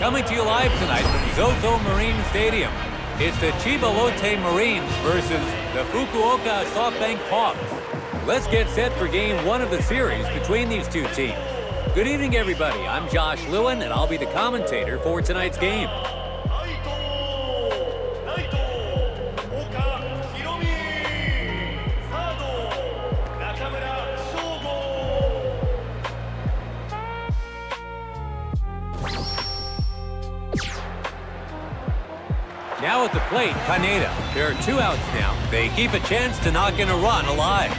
Coming to you live tonight from Zozo Marine Stadium. It's the Chiba Lotte Marines versus the Fukuoka SoftBank Hawks. Let's get set for game one of the series between these two teams. Good evening, everybody. I'm Josh Lewin, and I'll be the commentator for tonight's game. Now at the plate, Kaneda. There are 2 outs now. They keep a chance to knock in a run alive.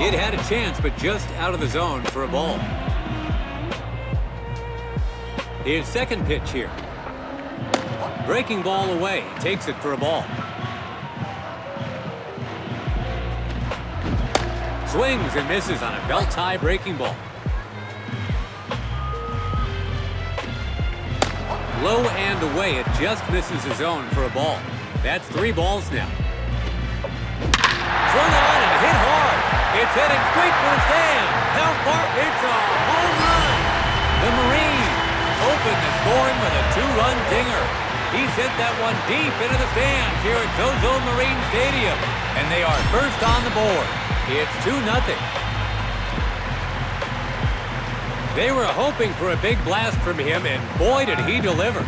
It had a chance, but just out of the zone for a ball. His second pitch here. Breaking ball away. Takes it for a ball. Swings and misses on a belt-tie breaking ball. Low and away. It just misses the zone for a ball. That's 3 balls now. Swung on and hit hard. It's heading straight for the stand. How far? It's a home run. The Marines open the scoring with a 2-run dinger. He sent that one deep into the stands here at Zozo Marine Stadium. And they are first on the board. It's 2-0. They were hoping for a big blast from him, and boy, did he deliver.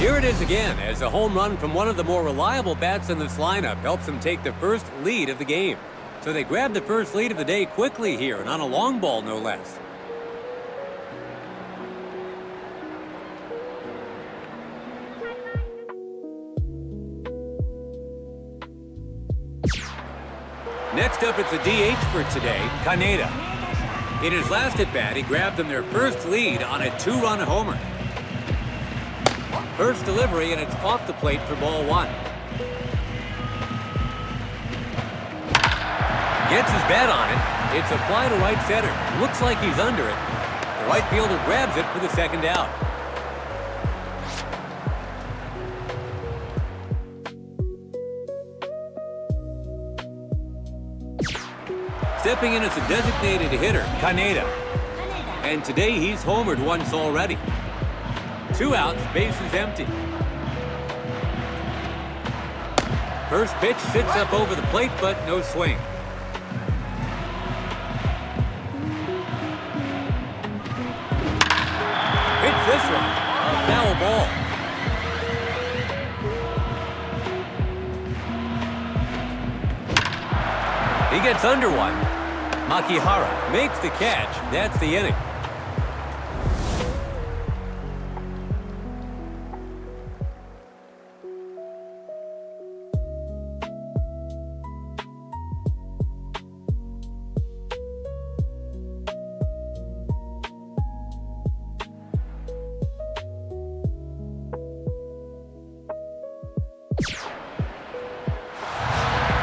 Here it is again, as a home run from one of the more reliable bats in this lineup helps them take the first lead of the game. So they grab the first lead of the day quickly here, and on a long ball, no less. Next up, it's a DH for today, Kaneda. In his last at-bat, he grabbed them their first lead on a 2-run homer. First delivery, and it's off the plate for ball 1. Gets his bat on it. It's a fly to right center. Looks like he's under it. The right fielder grabs it for the second out. Stepping in as a designated hitter, Kaneda. And today he's homered once already. 2 outs, bases empty. First pitch sits up over the plate, but no swing. Hits this one, a foul ball. He gets under one. Makihara makes the catch. That's the inning.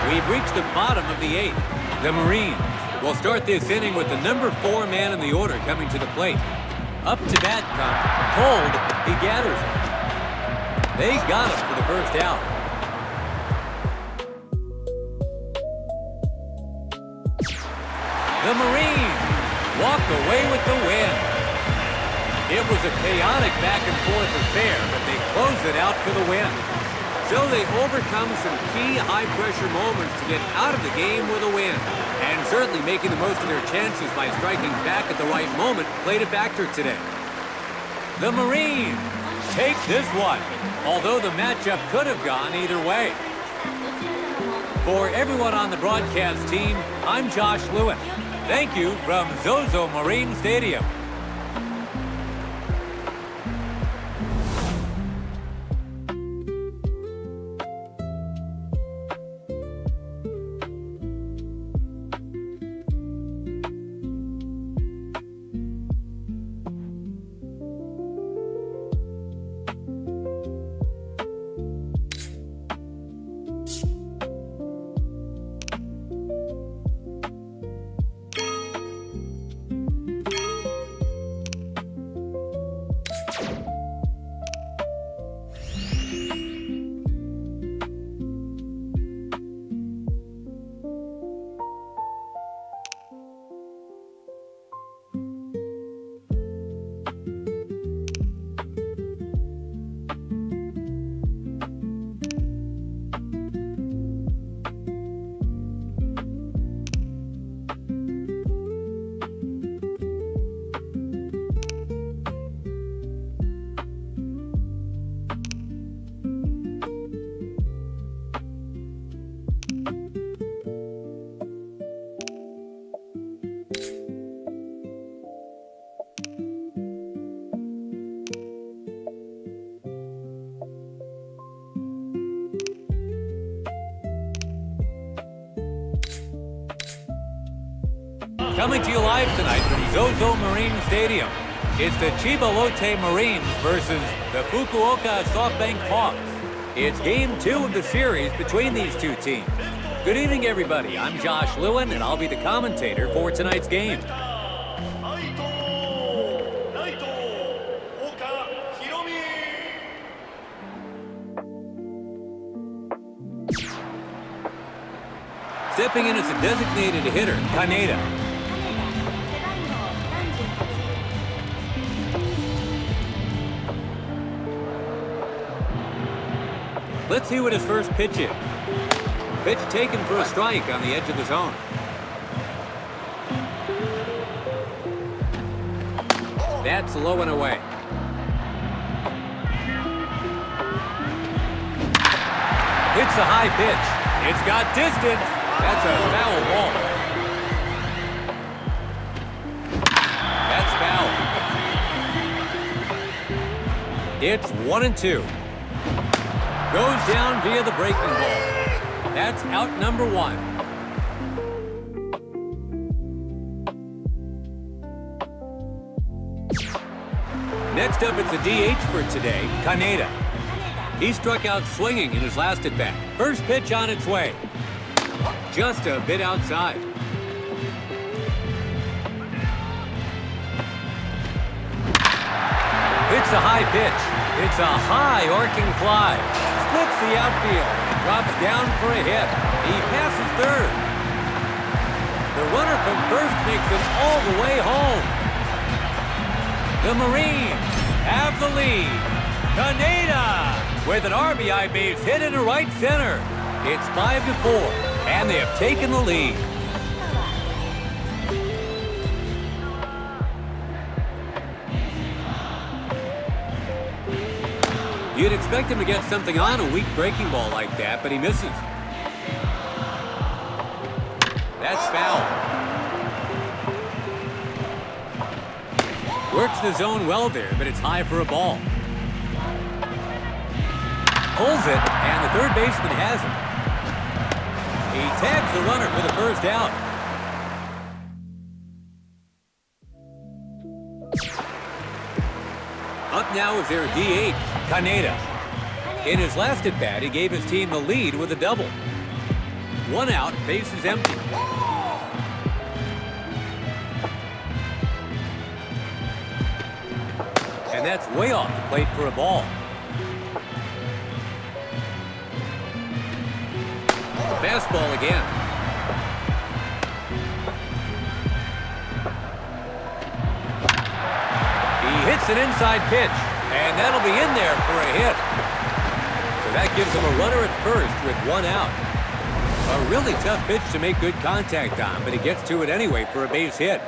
We've reached the bottom of the 8th. The Marines will start this inning with the number 4 man in the order coming to the plate. Up to bat comes Cold. He gathers it. They got him for the first out. The Marines walk away with the win. It was a chaotic back-and-forth affair, but they close it out for the win. So they overcome some key high-pressure moments to get out of the game with a win. And certainly making the most of their chances by striking back at the right moment played a factor today. The Marines take this one, although the matchup could have gone either way. For everyone on the broadcast team, I'm Josh Lewin. Thank you from Zozo Marine Stadium. Coming to you live tonight from Zozo Marine Stadium. It's the Chiba-Lotte Marines versus the Fukuoka SoftBank Hawks. It's game 2 of the series between these two teams. Good evening, everybody. I'm Josh Lewin, and I'll be the commentator for tonight's game. Stepping in as a designated hitter, Kaneda. Let's see what his first pitch is. Pitch taken for a strike on the edge of the zone. That's low and away. Hits a high pitch. It's got distance. That's a foul ball. That's foul. It's 1-2. Goes down via the breaking ball. That's out number 1. Next up, it's a DH for today, Kaneda. He struck out swinging in his last at-bat. First pitch on its way. Just a bit outside. It's a high pitch. It's a high arcing fly. Splits the outfield. Drops down for a hit. He passes third. The runner from first makes it all the way home. The Marines have the lead. Kaneda with an RBI base hit into right center. It's 5-4, and they have taken the lead. You'd expect him to get something on a weak breaking ball like that, but he misses. That's foul. Works the zone well there, but it's high for a ball. Pulls it, and the third baseman has it. He tags the runner for the first out. Up now is their DH, Kaneda. In his last at-bat, he gave his team the lead with a double. 1 out, bases empty. And that's way off the plate for a ball. Fastball again. He hits an inside pitch, and that'll be in there for a hit. So that gives him a runner at first with 1 out. A really tough pitch to make good contact on, but he gets to it anyway for a base hit.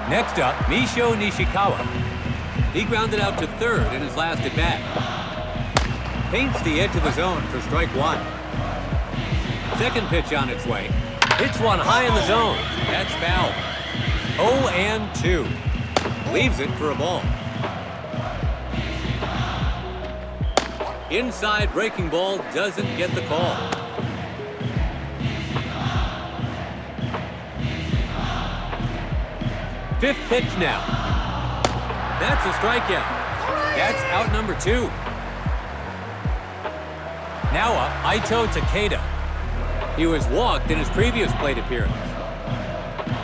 Next up, Misho Nishikawa. He grounded out to third in his last at-bat. Paints the edge of the zone for strike 1. Second pitch on its way. Hits one high in the zone. That's foul. 0-2. Leaves it for a ball. Inside breaking ball doesn't get the call. Fifth pitch now. That's a strikeout. That's out number 2. Now up, Ito Takeda. He was walked in his previous plate appearance.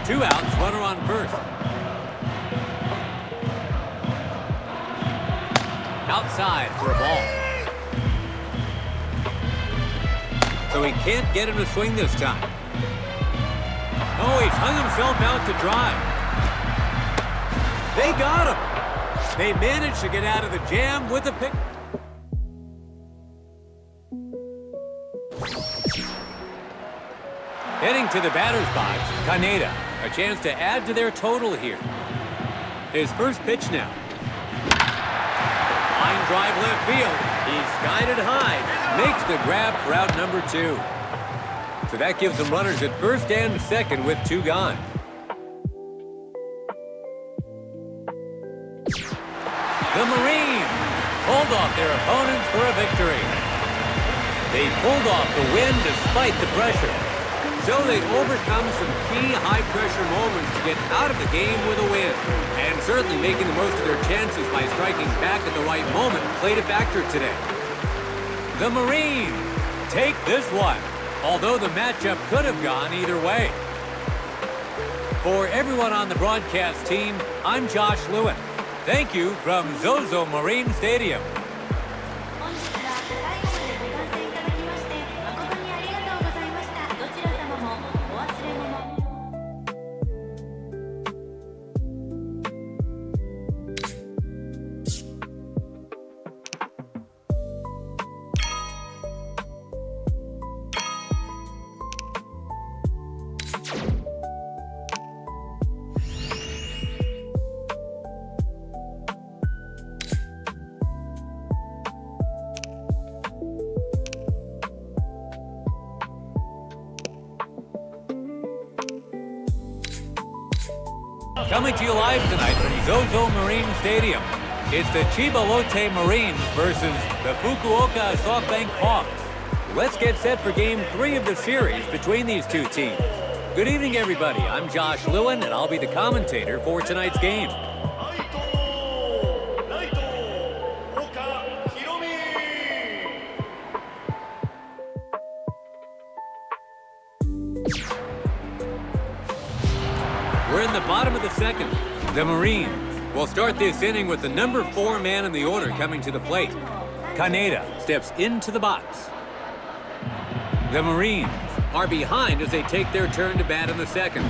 2 outs, runner on first. Outside for a ball. So he can't get him to swing this time. Oh, he's hung himself out to dry. They got him. They managed to get out of the jam with a pick. Heading to the batter's box, Kaneda. A chance to add to their total here. His first pitch now. Line drive left field. He's skied it high. Makes the grab for out number 2. So that gives them runners at first and second with 2 gone. The Marines hold off their opponents for a victory. They pulled off the win despite the pressure. So they overcome some key high-pressure moments to get out of the game with a win. And certainly making the most of their chances by striking back at the right moment played a factor today. The Marines take this one, although the matchup could have gone either way. For everyone on the broadcast team, I'm Josh Lewin. Thank you from Zozo Marine Stadium. Coming to you live tonight from Zozo Marine Stadium, it's the Chibalote Marines versus the Fukuoka SoftBank Hawks. Let's get set for Game 3 of the series between these two teams. Good evening, everybody. I'm Josh Lewin, and I'll be the commentator for tonight's game. We're in the bottom of the second. The Marines will start this inning with the number 4 man in the order coming to the plate. Kaneda steps into the box. The Marines are behind as they take their turn to bat in the second.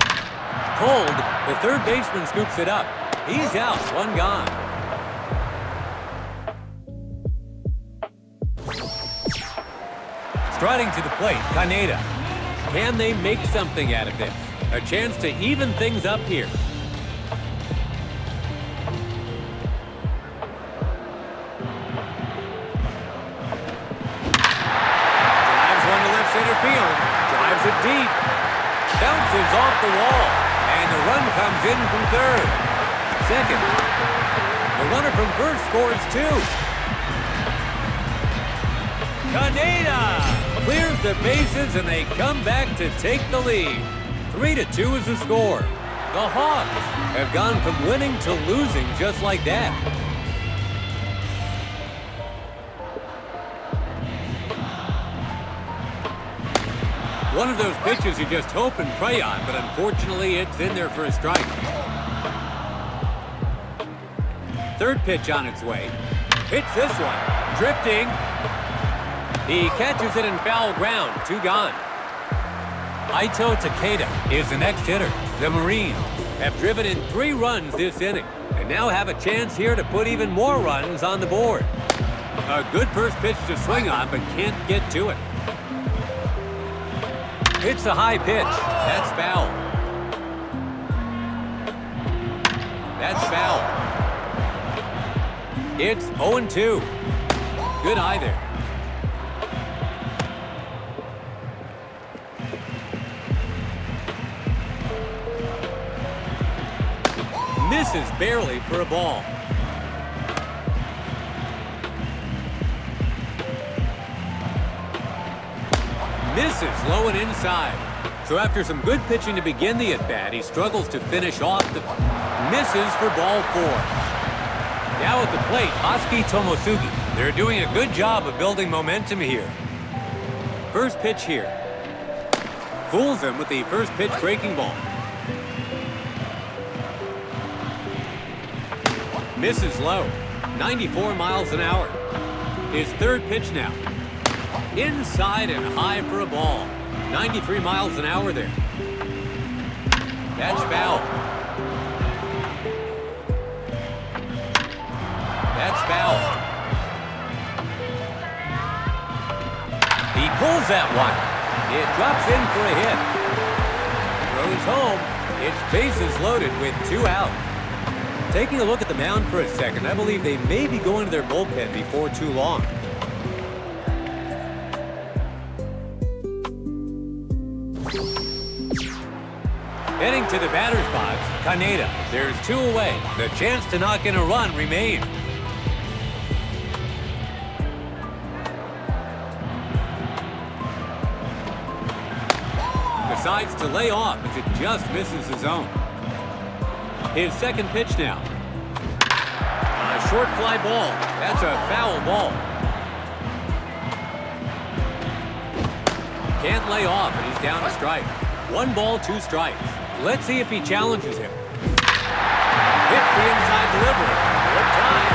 Cold, the third baseman scoops it up. He's out, one gone. Striding to the plate, Kaneda. Can they make something out of this? A chance to even things up here. Drives one to left center field. Drives it deep. Bounces off the wall. And the run comes in from third. Second. The runner from first scores 2. Kaneda clears the bases and they come back to take the lead. 3-2 is the score. The Hawks have gone from winning to losing just like that. One of those pitches you just hope and pray on, but unfortunately it's in there for a strike. Third pitch on its way. Hits this one. Drifting. He catches it in foul ground. 2 gone. Ito Takeda is the next hitter. The Marines have driven in 3 runs this inning and now have a chance here to put even more runs on the board. A good first pitch to swing on, but can't get to it. It's a high pitch. That's foul. That's foul. It's 0-2. Good eye there. Misses barely for a ball. Misses low and inside. So after some good pitching to begin the at-bat, he struggles to finish off the... Misses for ball 4. Now at the plate, Oski Tomosugi. They're doing a good job of building momentum here. First pitch here. Fools him with the first pitch breaking ball. Misses low, 94 miles an hour. His third pitch now. Inside and high for a ball. 93 miles an hour there. That's foul. That's foul. He pulls that one. It drops in for a hit. Throws home. It's bases loaded with 2 out. Taking a look at the mound for a second, I believe they may be going to their bullpen before too long. Heading to the batter's box, Kaneda. There's 2 away. The chance to knock in a run remains. decides to lay off as it just misses the zone. His second pitch now. A short fly ball. That's a foul ball. Can't lay off, and he's down a strike. 1 ball, 2 strikes. Let's see if he challenges him. Hits the inside delivery. Good time.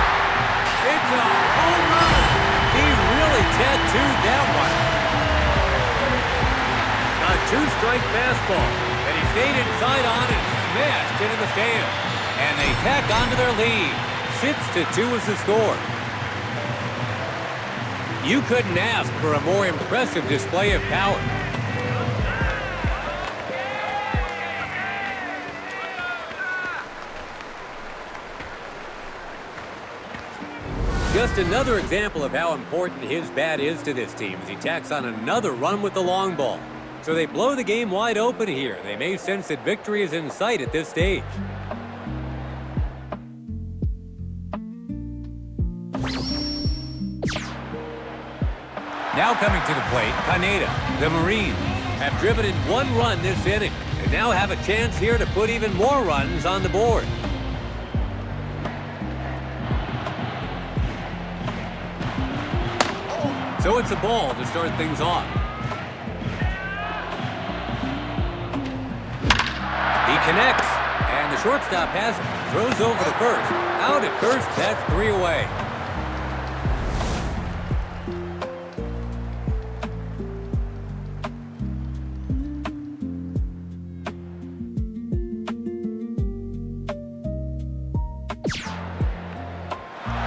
It's a home run. He really tattooed that one. A 2-strike fastball, and he stayed inside on and smashed into the stand. And they tack onto their lead. 6-2 is the score. You couldn't ask for a more impressive display of power. Just another example of how important his bat is to this team as he tacks on another run with the long ball. So they blow the game wide open here. They may sense that victory is in sight at this stage. Now coming to the plate, Kaneda. The Marines have driven in 1 run this inning and now have a chance here to put even more runs on the board. So it's a ball to start things off. He connects, and the shortstop has it. Throws over to first. Out at first, that's 3 away.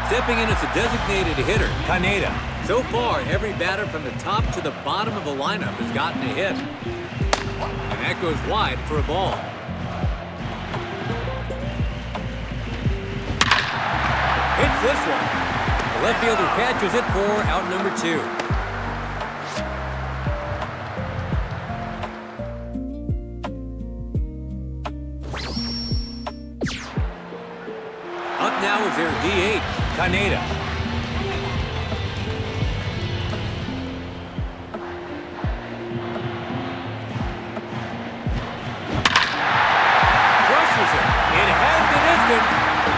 Stepping in as a designated hitter, Kaneda. So far, every batter from the top to the bottom of the lineup has gotten a hit. And that goes wide for a ball. Hits this one. The left fielder catches it for out number 2. Up now is their DH, Kaneda.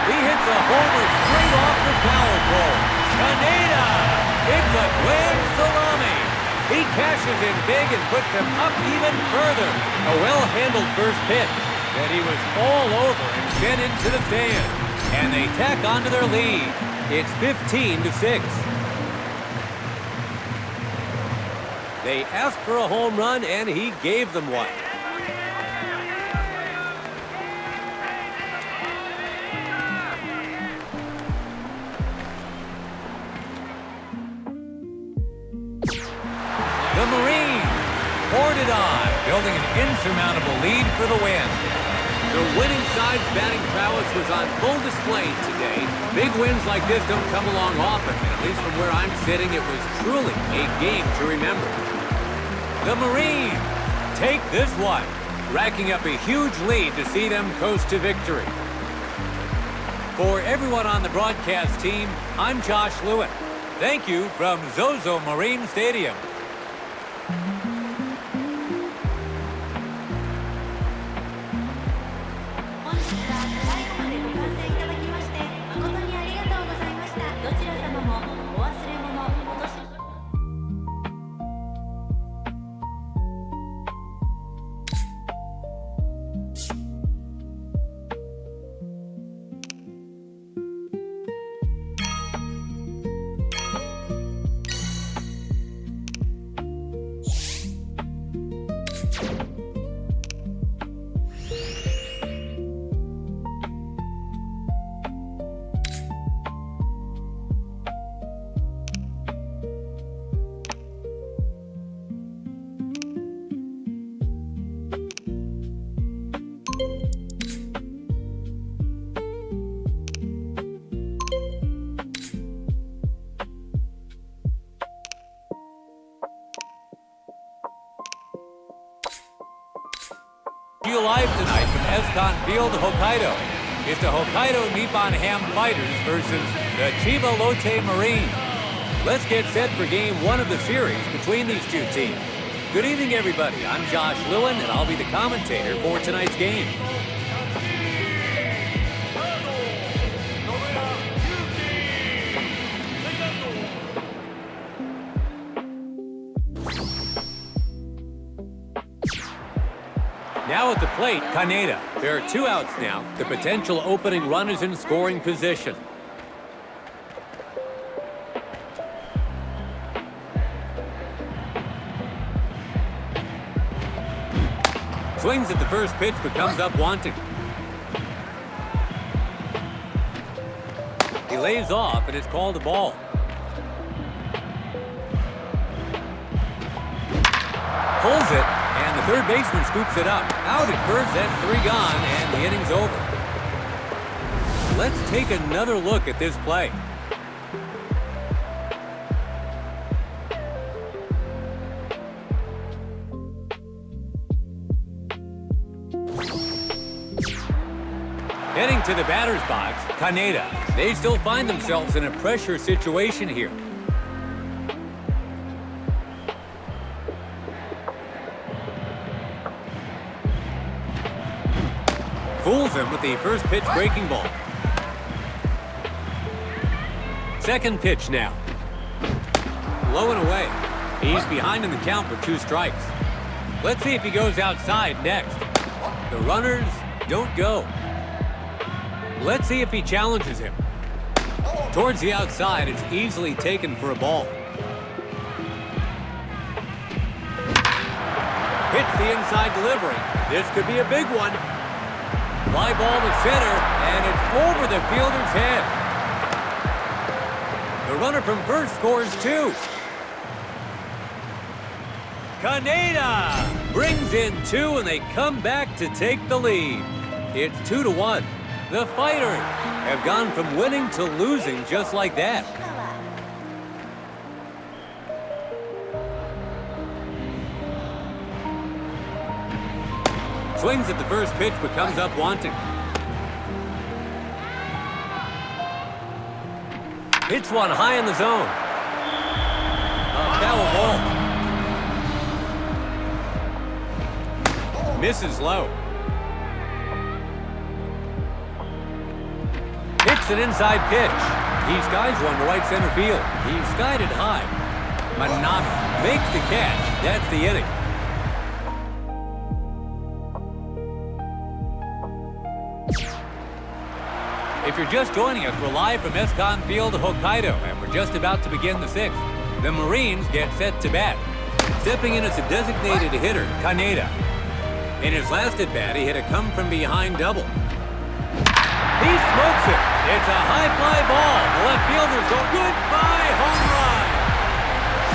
He hits a homer straight off the power pole. Kaneda! It's a grand salami. He cashes in big and puts them up even further. A well-handled first pitch that he was all over and sent into the stand. And they tack onto their lead. It's 15-6. They asked for a home run, and he gave them one. The Marines poured it on, building an insurmountable lead for the win. The winning side's batting prowess was on full display today. Big wins like this don't come along often, and at least from where I'm sitting, it was truly a game to remember. The Marines take this one, racking up a huge lead to see them coast to victory. For everyone on the broadcast team, I'm Josh Lewin. Thank you from Zozo Marine Stadium. 'You live tonight from Escon Field, Hokkaido. It's the Hokkaido Nippon Ham Fighters versus the Chiba Lotte Marines. Let's get set for Game 1 of the series between these two teams. Good evening, everybody. I'm Josh Lewin, and I'll be the commentator for tonight's game. Now at the plate, Kaneda. There are 2 outs now. The potential opening run is in scoring position. Swings at the first pitch, but comes up wanting. He lays off, and it's called a ball. Pulls it, and the third baseman scoops it up. Out at first, that's 3 gone, and the inning's over. Let's take another look at this play. Heading to the batter's box, Kaneda. They still find themselves in a pressure situation here. Fools him with the first pitch breaking ball. Second pitch now. Low and away. He's behind in the count with 2 strikes. Let's see if he goes outside next. The runners don't go. Let's see if he challenges him. Towards the outside, it's easily taken for a ball. Hits the inside delivery. This could be a big one. Fly ball to center, and it's over the fielder's head. The runner from first scores 2. Kaneda brings in 2, and they come back to take the lead. It's 2-1. The Fighters have gone from winning to losing just like that. Swings at the first pitch, but comes up wanting. Hits one high in the zone. A foul ball. Misses low. Hits an inside pitch. He skies one to right center field. He skied it high. Manami makes the catch. That's the inning. If you're just joining us, we're live from Escon Field, Hokkaido, and we're just about to begin the 6th. The Marines get set to bat. Stepping in as a designated hitter, Kaneda. In his last at-bat, he hit a come-from-behind double. He smokes it. It's a high fly ball. The left fielders go goodbye home run.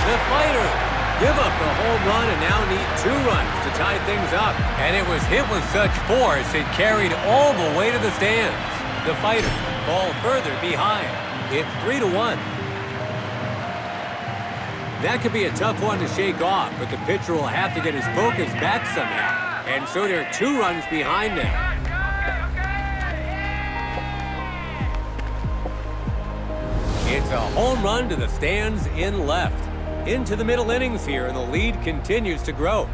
The Fighters give up the home run and now need 2 runs to tie things up. And it was hit with such force it carried all the way to the stands. The Fighters fall further behind. It's 3-1. That could be a tough one to shake off, but the pitcher will have to get his focus back somehow. And so they're 2 runs behind now. It's a home run to the stands in left. Into the middle innings here, and the lead continues to grow.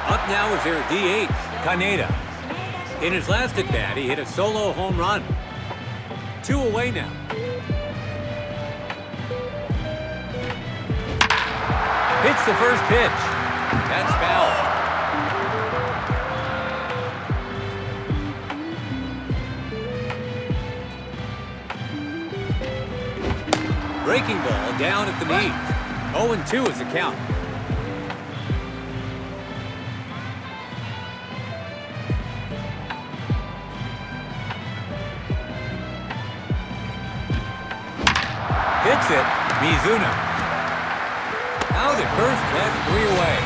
Up now is their DH, Kaneda. In his last at-bat, he hit a solo home run. 2 away now. Hits the first pitch. That's foul. Breaking ball down at the knees. 0-2 is the count. Hits it. Mizuno. Out at first, that's 3 away.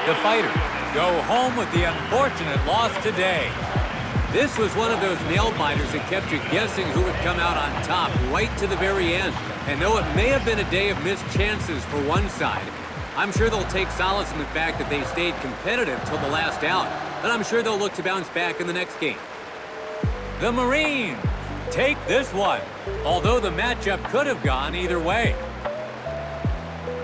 The Fighters go home with the unfortunate loss today. This was one of those nail-biters that kept you guessing who would come out on top right to the very end. And though it may have been a day of missed chances for one side, I'm sure they'll take solace in the fact that they stayed competitive till the last out. And I'm sure they'll look to bounce back in the next game. The Marines take this one, although the matchup could have gone either way.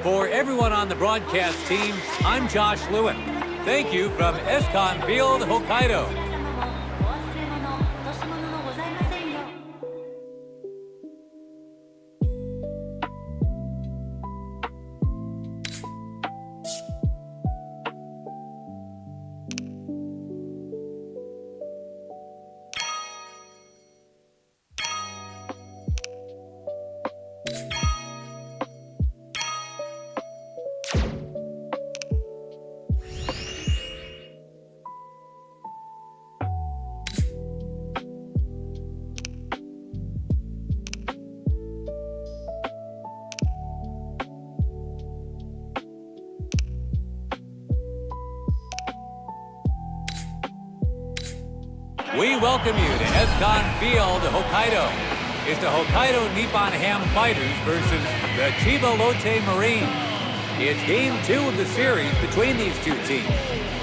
For everyone on the broadcast team, I'm Josh Lewin. Thank you from Escon Field, Hokkaido. We welcome you to Escon Field, Hokkaido. It's the Hokkaido Nippon Ham Fighters versus the Chiba Lotte Marines. It's game 2 of the series between these two teams.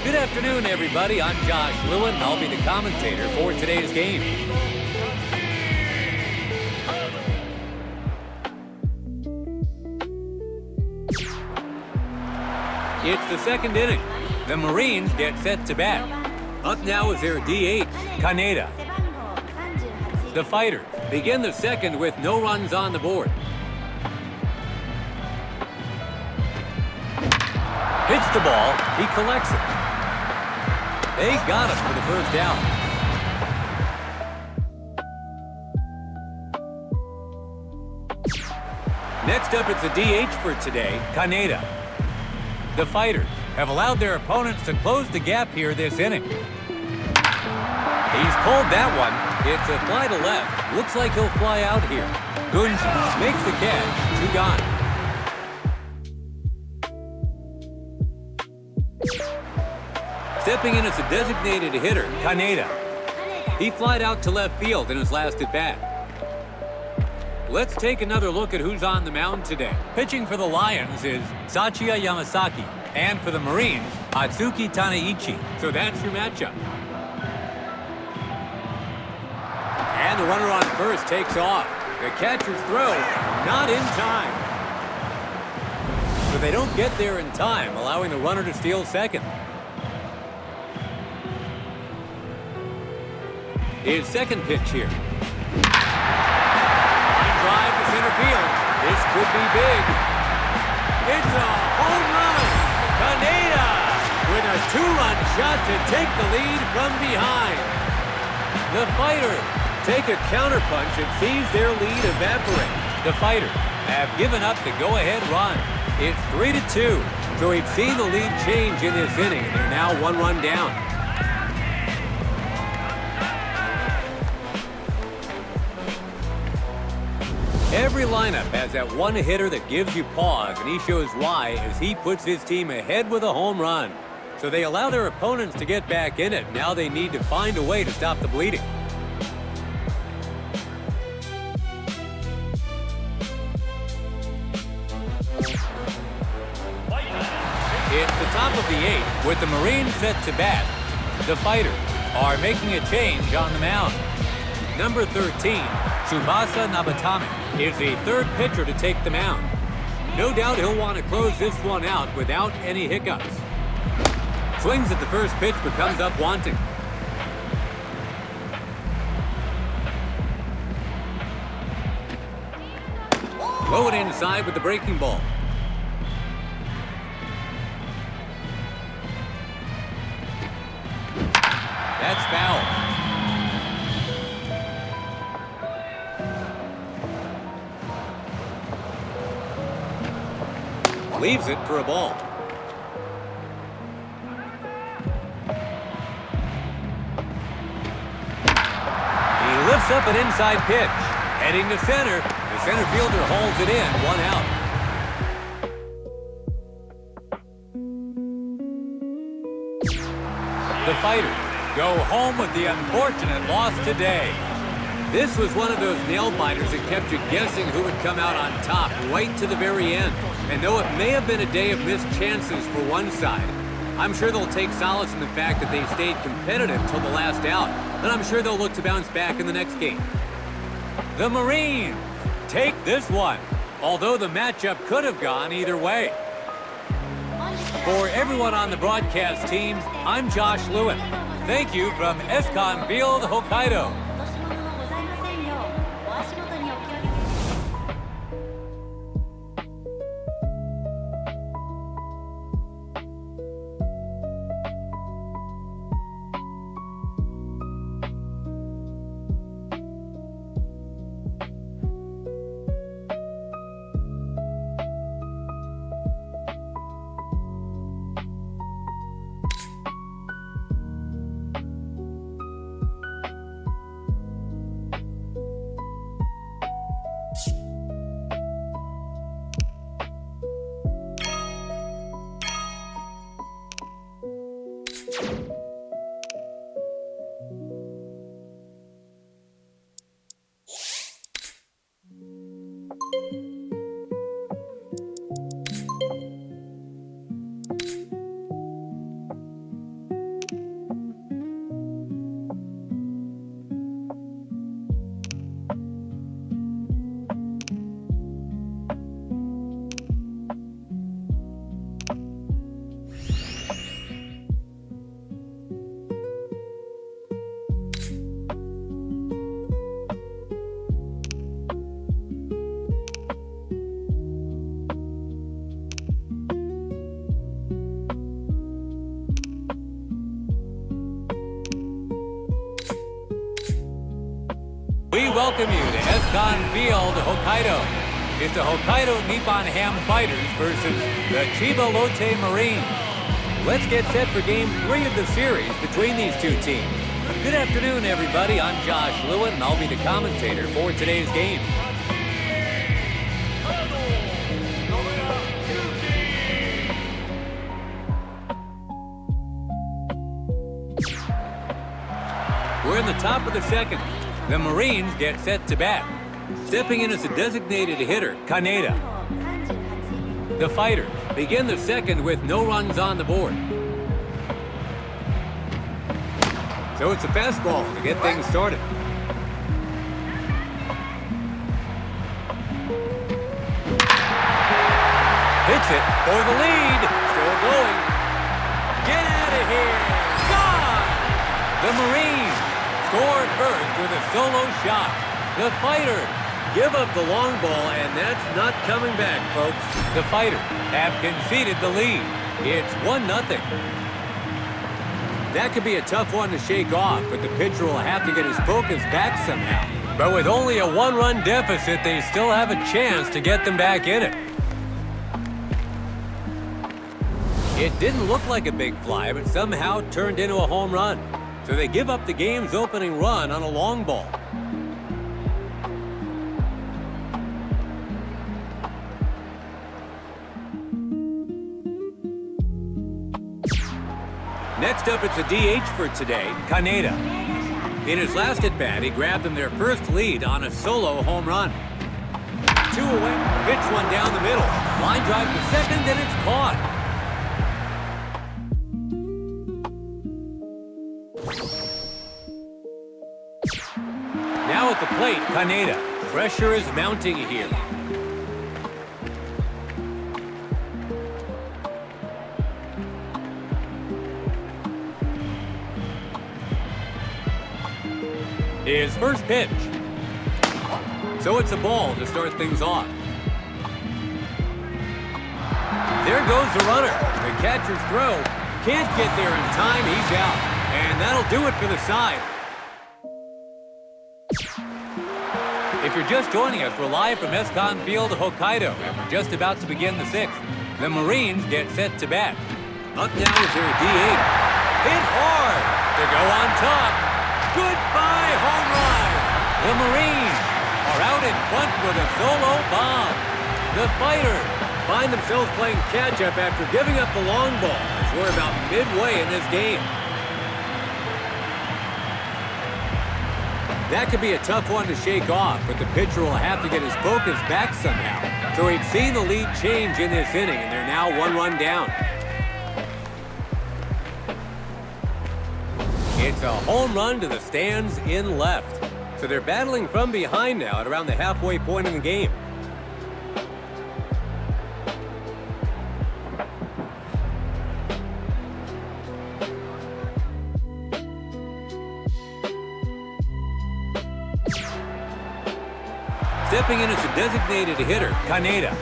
Good afternoon, everybody. I'm Josh Lewin, and I'll be the commentator for today's game. It's the second inning. The Marines get set to bat. Up now is their DH, Kaneda. The Fighters begin the second with no runs on the board. Hits the ball, he collects it. They got him for the first out. Next up, it's the DH for today, Kaneda. The Fighters have allowed their opponents to close the gap here this inning. He's pulled that one. It's a fly to left. Looks like he'll fly out here. Gunji makes the catch. 2 gone. Stepping in as a designated hitter, Kaneda. He flied out to left field in his last at bat. Let's take another look at who's on the mound today. Pitching for the Lions is Sachiya Yamasaki. And for the Marines, Atsuki Taneichi. So that's your matchup. And the runner on first takes off. The catcher's throw, not in time. So they don't get there in time, allowing the runner to steal second. His second pitch here. Line drive to center field. This could be big. It's a home run. Kaneda with a 2-run shot to take the lead from behind. The Fighters take a counterpunch and sees their lead evaporate. The Fighters have given up the go-ahead run. It's 3-2, so we've seen the lead change in this inning, and they're now 1 run down. Every lineup has that one hitter that gives you pause, and he shows why as he puts his team ahead with a home run. So they allow their opponents to get back in it. Now they need to find a way to stop the bleeding. It's the top of the 8th with the Marines set to bat. The Fighters are making a change on the mound. Number 13, Tsubasa Nabatame, is the third pitcher to take the mound. No doubt he'll want to close this one out without any hiccups. Swings at the first pitch but comes up wanting. Low and inside with the breaking ball. That's foul. Leaves it for a ball. He lifts up an inside pitch. Heading to center. The center fielder hauls it in. 1 out. The Fighters go home with the unfortunate loss today. This was one of those nail-biters that kept you guessing who would come out on top right to the very end. And though it may have been a day of missed chances for one side, I'm sure they'll take solace in the fact that they stayed competitive till the last out, and I'm sure they'll look to bounce back in the next game. The Marines take this one, although the matchup could have gone either way. For everyone on the broadcast team, I'm Josh Lewin. Thank you from Escon Field, Hokkaido. We welcome you to Escon Field, Hokkaido. It's the Hokkaido Nippon Ham Fighters versus the Chiba Lotte Marines. Let's get set for Game 3 of the series between these two teams. Good afternoon, everybody. I'm Josh Lewin, and I'll be the commentator for today's game. We're in the top of the second. The Marines get set to bat. Stepping in as a designated hitter, Kaneda. The Fighters begin the second with no runs on the board. So it's a fastball to get things started. Hits it for the lead. Still going. Get out of here. Gone! The Marines scored first with a solo shot. The Fighters give up the long ball, and that's not coming back, folks. The Fighters have conceded the lead. It's 1-0. That could be a tough one to shake off, but the pitcher will have to get his focus back somehow. But with only a one-run deficit, they still have a chance to get them back in it. It didn't look like a big fly, but somehow turned into a home run. So they give up the game's opening run on a long ball. Next up, it's a DH for today, Kaneda. In his last at-bat, he grabbed them their first lead on a solo home run. 2 away, hits one down the middle. Line drive to second, and it's caught. Now at the plate, Kaneda. Pressure is mounting here. His first pitch. So it's a ball to start things off. There goes the runner. The catcher's throw. Can't get there in time. He's out. And that'll do it for the side. If you're just joining us, we're live from Escon Field, Hokkaido, and we're just about to begin the sixth. The Marines get set to bat. Up now is their DH. Hit hard to go on top. Goodbye, home run. The Marines are out in front with a solo bomb. The Fighters find themselves playing catch-up after giving up the long ball, as we're about midway in this game. That could be a tough one to shake off, but the pitcher will have to get his focus back somehow. So we've seen the lead change in this inning, and they're now 1 run down. It's a home run to the stands in left. So they're battling from behind now at around the halfway point in the game. Stepping in as a designated hitter, Kaneda.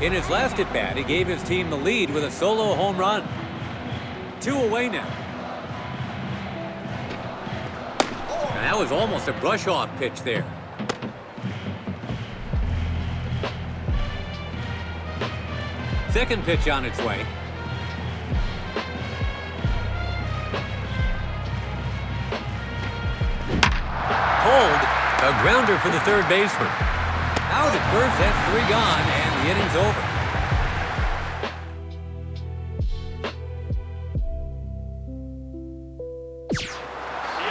In his last at-bat, he gave his team the lead with a solo home run. 2 away now. And that was almost a brush-off pitch there. Second pitch on its way. Hold. A grounder for the third baseman. Out at first, that's 3 gone, and the inning's over.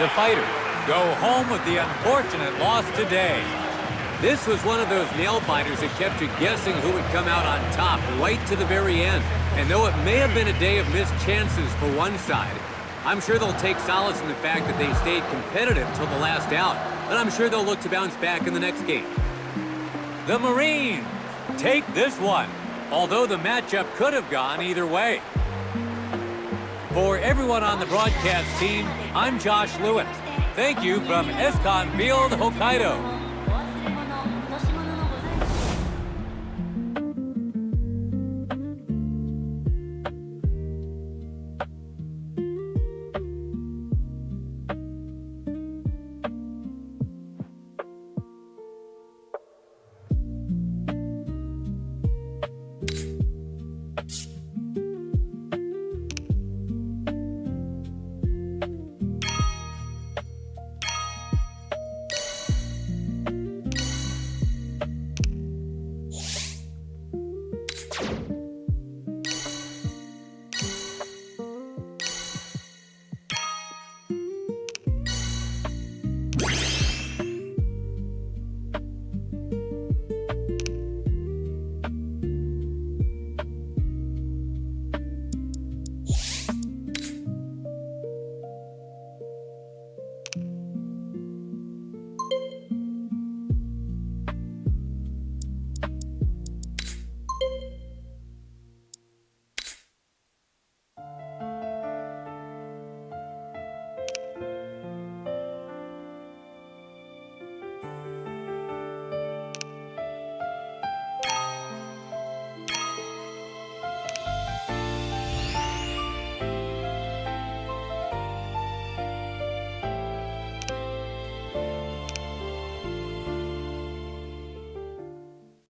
The Fighters go home with the unfortunate loss today. This was one of those nail-biters that kept you guessing who would come out on top right to the very end. And though it may have been a day of missed chances for one side, I'm sure they'll take solace in the fact that they stayed competitive till the last out. And I'm sure they'll look to bounce back in the next game. The Marines take this one, although the matchup could have gone either way. For everyone on the broadcast team, I'm Josh Lewis. Thank you from Escon Field, Hokkaido.